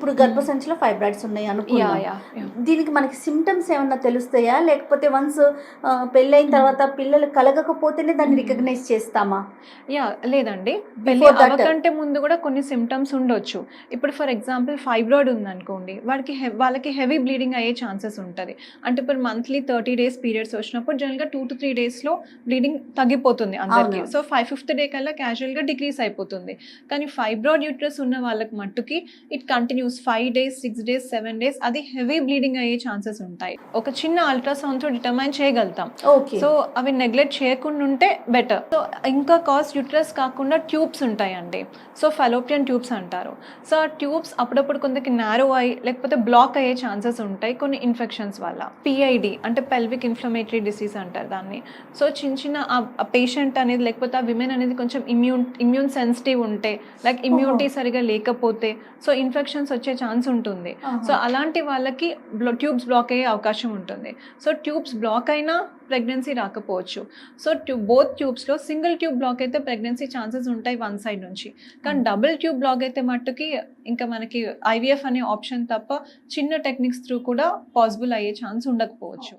ఇప్పుడు గర్భసంచిలో ఫైబ్రాయిడ్స్ ఉన్నాయి అనుకుందాం. యాహ్! దీనికి మనకి సిమ్టమ్స్ ఏమన్నా తెలుస్తాయా? లేకపోతే వన్స్ పెళ్ళైన తర్వాత పిల్లలు కలగకపోతేనే దాన్ని రికగ్నైజ్ చేస్తామా? లేదండి. పెళ్లి బిఫోర్ దట్ అవ్వకంటే ముందు కూడా కొన్ని సిమ్టమ్స్ ఉండొచ్చు. ఇప్పుడు ఫర్ ఎగ్జాంపుల్ ఫైబ్రాయిడ్ ఉందనుకోండి, వాళ్ళకి హెవీ బ్లీడింగ్ అయ్యే ఛాన్సెస్ ఉంటది. అంటే ఇప్పుడు మంత్లీ 30 డేస్ పీరియడ్స్ వచ్చినప్పుడు జనరల్‌గా 2-3 డేస్‌లో బ్లీడింగ్ తగ్గిపోతుంది అందరికి. అవును. సో 5th డే కల్లా క్యాజువల్‌గా డిక్రీజ్ అయిపోతుంది. కానీ ఫైబ్రాయిడ్ యూట్రస్ ఉన్న వాళ్ళకి మట్టుకి it continues 5 days, 6 days, 7 days అది హెవీ బ్లీడింగ్ అయ్యే ఛాన్సెస్ ఉంటాయి. ఒక చిన్న అల్ట్రాసౌండ్‌తో డిటర్మైన్ చేయగలుగుతాం. ఓకే. సో అవి నెగ్లెక్ట్ చేయకుండా ఉంటే బెటర్. సో ఇంకా కాజ్ యూట్రస్ కాకుండా ట్యూబ్స్ ఉంటాయండి. సో ఫలోపియన్ ట్యూబ్స్ అంటారు. సో ఆ ట్యూబ్స్ అప్పుడప్పుడు కొందరికి నారో అయ్యి లేకపోతే బ్లాక్ అయ్యే ఛాన్సెస్ ఉంటాయి కొన్ని ఇన్ఫెక్షన్స్ వల్ల. పిఐడి అంటే పెల్విక్ ఇన్ఫ్లమేటరీ డిసీజ్ అంటారు దాన్ని. సో చిన్న ఆ పేషెంట్ అనేది లేకపోతే ఆ విమెన్ అనేది కొంచెం ఇమ్యూన్ సెన్సిటివ్ ఉంటే, లైక్ ఇమ్యూనిటీ సరిగా లేకపోతే సో ఇన్ఫెక్షన్స్ వచ్చే ఛాన్స్ ఉంటుంది. సో అలాంటి వాళ్ళకి ట్యూబ్స్ బ్లాక్ అయ్యే అవకాశం ఉంటుంది. సో ట్యూబ్స్ బ్లాక్ అయినా ప్రెగ్నెన్సీ రాకపోవచ్చు. సో బోత్ ట్యూబ్స్లో సింగిల్ ట్యూబ్ బ్లాక్ అయితే ప్రెగ్నెన్సీ ఛాన్సెస్ ఉంటాయి వన్ సైడ్ నుంచి. కానీ డబుల్ ట్యూబ్ బ్లాక్ అయితే మట్టుకి ఇంకా మనకి ఐవీఎఫ్ అనే ఆప్షన్ తప్ప చిన్న టెక్నిక్స్ త్రూ కూడా పాసిబుల్ అయ్యే ఛాన్స్ ఉండకపోవచ్చు.